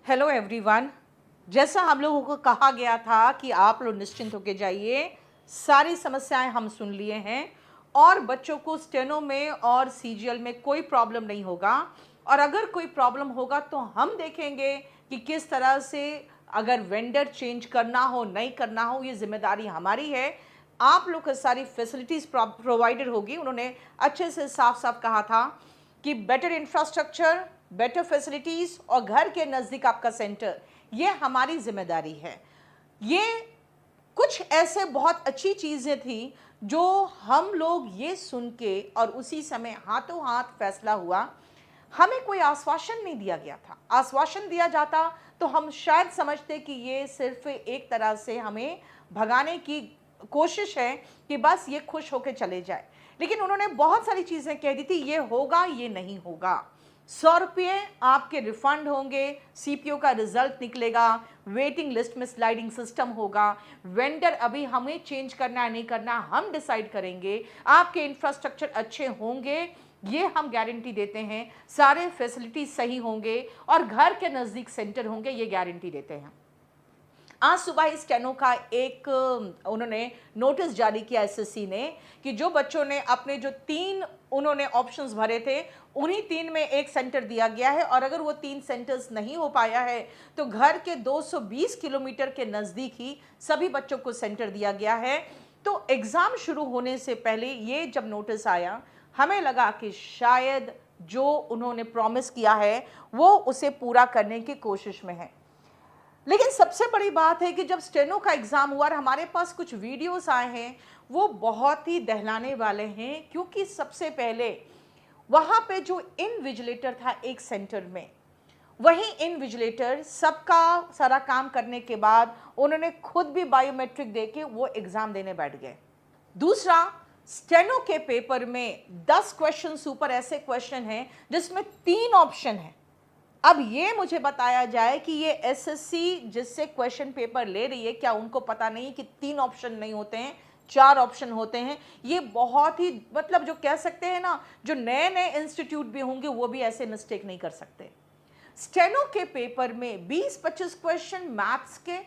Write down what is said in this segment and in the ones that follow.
Hello everyone. जैसा हम लोगों को कहा गया था कि आप लोग निश्चिंत होकर जाइए, सारी समस्याएं हम सुन लिए हैं और बच्चों को स्टेनो में और सीजीएल में कोई प्रॉब्लम नहीं होगा। और अगर कोई प्रॉब्लम होगा तो हम देखेंगे कि किस तरह से, अगर वेंडर चेंज करना हो नहीं करना हो, ये जिम्मेदारी हमारी है। आप लोग को सारी फैसिलिटीज़ प्रोवाइडेड होगी। उन्होंने अच्छे से साफ साफ कहा था कि बेटर इंफ्रास्ट्रक्चर, बेटर फैसिलिटीज़ और घर के नज़दीक आपका सेंटर, ये हमारी जिम्मेदारी है। ये कुछ ऐसे बहुत अच्छी चीज़ें थी जो हम लोग ये सुन के और उसी समय हाथों हाथ फैसला हुआ। हमें कोई आश्वासन नहीं दिया गया था। आश्वासन दिया जाता तो हम शायद समझते कि ये सिर्फ एक तरह से हमें भगाने की कोशिश है कि बस ये खुश होकर चले जाए। लेकिन उन्होंने बहुत सारी चीज़ें कह दी थी, ये होगा, ये नहीं होगा। 100 रुपये आपके रिफंड होंगे, सीपीओ का रिजल्ट निकलेगा, वेटिंग लिस्ट में स्लाइडिंग सिस्टम होगा, वेंडर अभी हमें चेंज करना है नहीं करना हम डिसाइड करेंगे, आपके इंफ्रास्ट्रक्चर अच्छे होंगे, ये हम गारंटी देते हैं, सारे फैसिलिटी सही होंगे और घर के नज़दीक सेंटर होंगे, ये गारंटी देते हैं। आज सुबह इस स्टेनो का एक उन्होंने नोटिस जारी किया एसएससी ने कि जो बच्चों ने अपने जो 3 उन्होंने ऑप्शंस भरे थे, उन्हीं 3 में एक सेंटर दिया गया है और अगर वो 3 सेंटर्स नहीं हो पाया है तो घर के 220 किलोमीटर के नज़दीक ही सभी बच्चों को सेंटर दिया गया है। तो एग्ज़ाम शुरू होने से पहले ये जब नोटिस आया, हमें लगा कि शायद जो उन्होंने प्रॉमिस किया है वो उसे पूरा करने की कोशिश में है। लेकिन सबसे बड़ी बात है कि जब स्टेनो का एग्ज़ाम हुआ और हमारे पास कुछ वीडियोस आए हैं, वो बहुत ही दहलाने वाले हैं। क्योंकि सबसे पहले वहाँ पे जो इनविजिलेटर था एक सेंटर में, वही इनविजिलेटर सबका सारा काम करने के बाद उन्होंने खुद भी बायोमेट्रिक दे के वो एग्ज़ाम देने बैठ गए। दूसरा, स्टेनो के पेपर में 10 क्वेश्चन ऊपर ऐसे क्वेश्चन हैं जिसमें 3 ऑप्शन हैं। अब ये मुझे बताया जाए कि ये एसएससी जिससे क्वेश्चन पेपर ले रही है, क्या उनको पता नहीं कि 3 ऑप्शन नहीं होते हैं, 4 ऑप्शन होते हैं? ये बहुत ही, मतलब जो कह सकते हैं ना, जो नए नए इंस्टीट्यूट भी होंगे वो भी ऐसे मिस्टेक नहीं कर सकते। स्टेनो के पेपर में 20-25 क्वेश्चन मैथ्स के।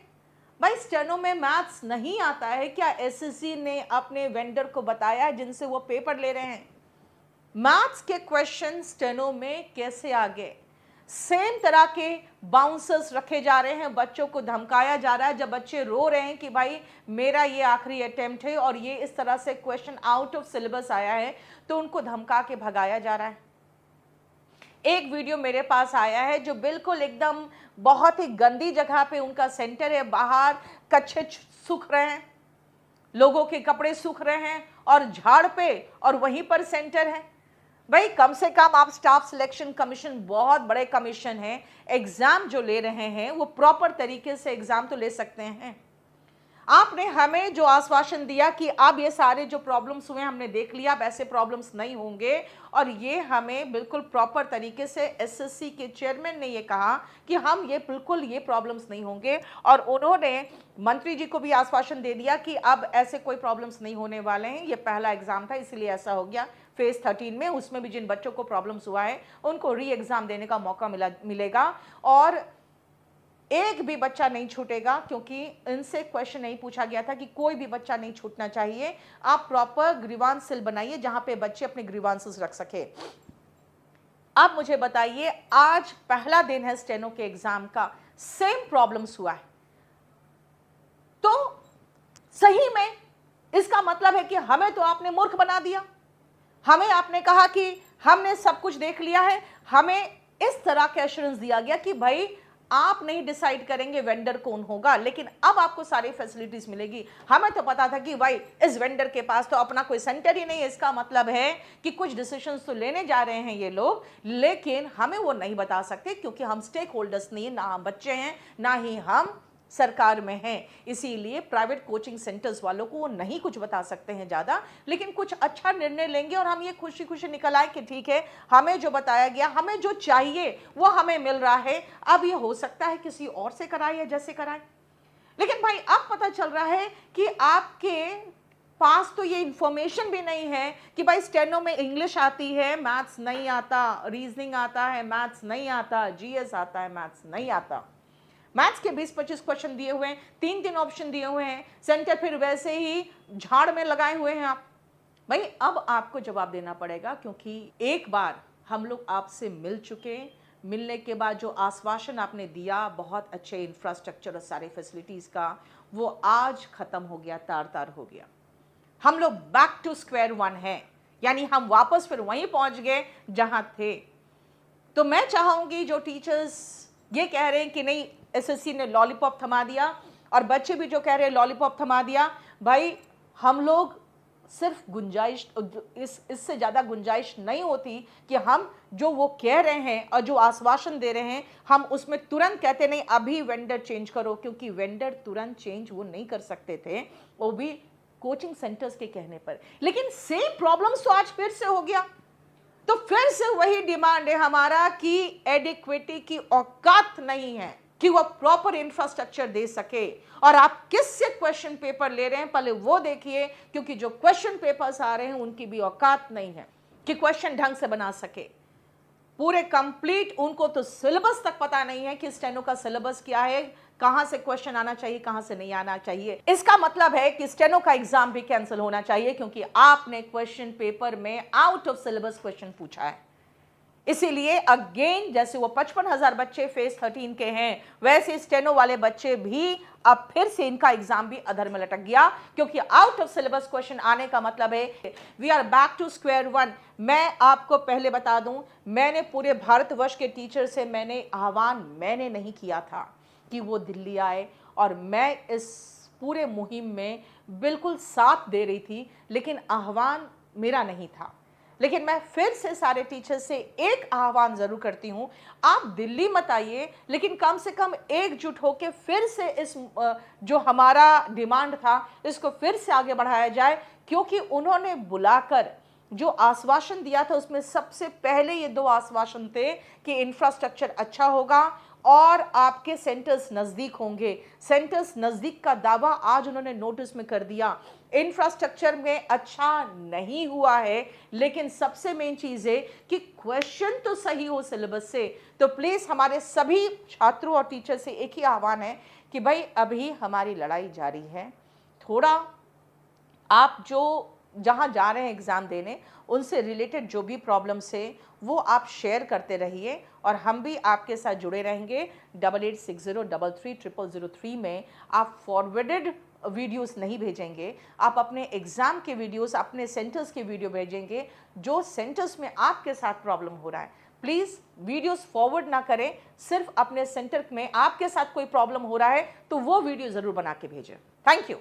भाई, स्टेनो में मैथ्स नहीं आता है क्या एसएससी ने अपने वेंडर को बताया है जिनसे वो पेपर ले रहे हैं? मैथ्स के क्वेश्चन स्टेनो में कैसे आ गए? सेम तरह के बाउंसर्स रखे जा रहे हैं, बच्चों को धमकाया जा रहा है। जब बच्चे रो रहे हैं कि भाई मेरा ये आखिरी अटेम्प्ट है और ये इस तरह से क्वेश्चन आउट ऑफ सिलेबस आया है, तो उनको धमका के भगाया जा रहा है। एक वीडियो मेरे पास आया है जो बिल्कुल एकदम बहुत ही गंदी जगह पे उनका सेंटर है, बाहर कच्चे सूख रहे हैं, लोगों के कपड़े सूख रहे हैं और झाड़ पे, और वहीं पर सेंटर है। भाई, कम से कम आप स्टाफ सिलेक्शन कमीशन, बहुत बड़े कमीशन है, एग्जाम जो ले रहे हैं वो प्रॉपर तरीके से एग्जाम तो ले सकते हैं। आपने हमें जो आश्वासन दिया कि अब ये सारे जो प्रॉब्लम्स हुए हमने देख लिया, अब ऐसे प्रॉब्लम्स नहीं होंगे, और ये हमें बिल्कुल प्रॉपर तरीके से एसएससी के चेयरमैन ने ये कहा कि हम ये बिल्कुल ये प्रॉब्लम्स नहीं होंगे। और उन्होंने मंत्री जी को भी आश्वासन दे दिया कि अब ऐसे कोई प्रॉब्लम्स नहीं होने वाले हैं। ये पहला एग्जाम था इसलिए ऐसा हो गया। फेज 13 में, उसमें भी जिन बच्चों को प्रॉब्लम्स हुआ है उनको री एग्जाम देने का मौका मिलेगा और एक भी बच्चा नहीं छूटेगा, क्योंकि इनसे क्वेश्चन नहीं पूछा गया था कि कोई भी बच्चा नहीं छूटना चाहिए। आप प्रॉपर ग्रीवांस सेल बनाइए जहां पे बच्चे अपने ग्रीवांसेस रख सके। अब मुझे बताइए, आज पहला दिन है स्टेनो के एग्जाम का, सेम प्रॉब्लम्स हुआ है, तो सही में इसका मतलब है कि हमें तो आपने मूर्ख बना दिया। हमें आपने कहा कि हमने सब कुछ देख लिया है, हमें इस तरह का एश्योरेंस दिया गया कि भाई आप नहीं डिसाइड करेंगे वेंडर कौन होगा, लेकिन अब आपको सारी फैसिलिटीज मिलेगी। हमें तो पता था कि भाई इस वेंडर के पास तो अपना कोई सेंटर ही नहीं है, इसका मतलब है कि कुछ डिसीजंस तो लेने जा रहे हैं ये लोग, लेकिन हमें वो नहीं बता सकते क्योंकि हम स्टेक होल्डर्स नहीं, ना हम बच्चे हैं ना ही हम सरकार में हैं। इसीलिए प्राइवेट कोचिंग सेंटर्स वालों को वो नहीं कुछ बता सकते हैं ज़्यादा, लेकिन कुछ अच्छा निर्णय लेंगे और हम ये खुशी खुशी निकल आए कि ठीक है, हमें जो बताया गया, हमें जो चाहिए वो हमें मिल रहा है। अब ये हो सकता है किसी और से कराए या जैसे कराए, लेकिन भाई अब पता चल रहा है कि आपके पास तो ये इंफॉर्मेशन भी नहीं है कि भाई स्टेनो में इंग्लिश आती है, मैथ्स नहीं आता, रीजनिंग आता है, मैथ्स नहीं आता, जीएस आता है, मैथ्स नहीं आता। मैथ्स के 20-25 क्वेश्चन दिए हुए हैं, 3-3 ऑप्शन दिए हुए हैं, सेंटर फिर वैसे ही झाड़ में लगाए हुए हैं आप। भाई अब आपको जवाब देना पड़ेगा, क्योंकि एक बार हम लोग आपसे मिल चुके। मिलने के बाद जो आश्वासन आपने दिया बहुत अच्छे इंफ्रास्ट्रक्चर और सारे फैसिलिटीज का, वो आज खत्म हो गया, तार तार हो गया। हम लोग बैक टू स्क्वायर वन हैं, यानी हम वापस फिर वहीं पहुंच गए जहां थे। तो मैं चाहूंगी जो टीचर्स ये कह रहे हैं कि नहीं एसएससी ने लॉलीपॉप थमा दिया, और बच्चे भी जो कह रहे हैं लॉलीपॉप थमा दिया, भाई हम लोग सिर्फ गुंजाइश, इससे ज़्यादा गुंजाइश नहीं होती कि हम जो वो कह रहे हैं और जो आश्वासन दे रहे हैं हम उसमें तुरंत कहते नहीं अभी वेंडर चेंज करो, क्योंकि वेंडर तुरंत चेंज वो नहीं कर सकते थे, वो भी कोचिंग सेंटर्स के कहने पर। लेकिन सेम प्रॉब्लम्स तो आज फिर से हो गया। तो फिर से वही डिमांड है हमारा कि एडिक्विटी की औकात नहीं है कि वो प्रॉपर इंफ्रास्ट्रक्चर दे सके। और आप किससे क्वेश्चन पेपर ले रहे हैं पहले वो देखिए, क्योंकि जो क्वेश्चन पेपर्स आ रहे हैं उनकी भी औकात नहीं है कि क्वेश्चन ढंग से बना सके पूरे कंप्लीट। उनको तो सिलेबस तक पता नहीं है कि स्टेनो का सिलेबस क्या है, कहां से क्वेश्चन आना चाहिए, कहां से नहीं आना चाहिए। इसका मतलब है कि स्टेनो का एग्जाम भी कैंसिल होना चाहिए, क्योंकि आपने क्वेश्चन पेपर में आउट ऑफ सिलेबस क्वेश्चन पूछा है। इसीलिए अगेन जैसे वो 55,000 बच्चे फेज 13 के हैं, वैसे स्टेनो वाले बच्चे भी अब फिर से इनका एग्जाम भी अधर में लटक गया, क्योंकि आउट ऑफ सिलेबस क्वेश्चन आने का मतलब है we are back to square one. मैं आपको पहले बता दूं, मैंने पूरे भारतवर्ष के टीचर से मैंने नहीं किया था कि वो दिल्ली आए, और मैं इस पूरे मुहिम में बिल्कुल साथ दे रही थी, लेकिन आह्वान मेरा नहीं था। लेकिन मैं फिर से सारे टीचर्स से एक आह्वान जरूर करती हूं, आप दिल्ली मत आइए, लेकिन कम से कम एकजुट होकर फिर से इस जो हमारा डिमांड था इसको फिर से आगे बढ़ाया जाए, क्योंकि उन्होंने बुलाकर जो आश्वासन दिया था उसमें सबसे पहले ये 2 आश्वासन थे कि इंफ्रास्ट्रक्चर अच्छा होगा और आपके सेंटर्स नज़दीक होंगे। सेंटर्स नज़दीक का दावा आज उन्होंने नोटिस में कर दिया। इंफ्रास्ट्रक्चर में अच्छा नहीं हुआ है, लेकिन सबसे मेन चीज़ है कि क्वेश्चन तो सही हो सिलेबस से। तो प्लीज़ हमारे सभी छात्रों और टीचर से एक ही आह्वान है कि भाई अभी हमारी लड़ाई जारी है, थोड़ा आप जो जहाँ जा रहे हैं एग्ज़ाम देने उनसे रिलेटेड जो भी प्रॉब्लम्स है वो आप शेयर करते रहिए, और हम भी आपके साथ जुड़े रहेंगे। 8860333003 में आप फॉरवर्डेड वीडियोस नहीं भेजेंगे, आप अपने एग्ज़ाम के वीडियोस, अपने सेंटर्स के वीडियो भेजेंगे जो सेंटर्स में आपके साथ प्रॉब्लम हो रहा है। प्लीज़ वीडियोस फॉरवर्ड ना करें, सिर्फ अपने सेंटर में आपके साथ कोई प्रॉब्लम हो रहा है तो वो वीडियो ज़रूर बना के भेजें। Thank you.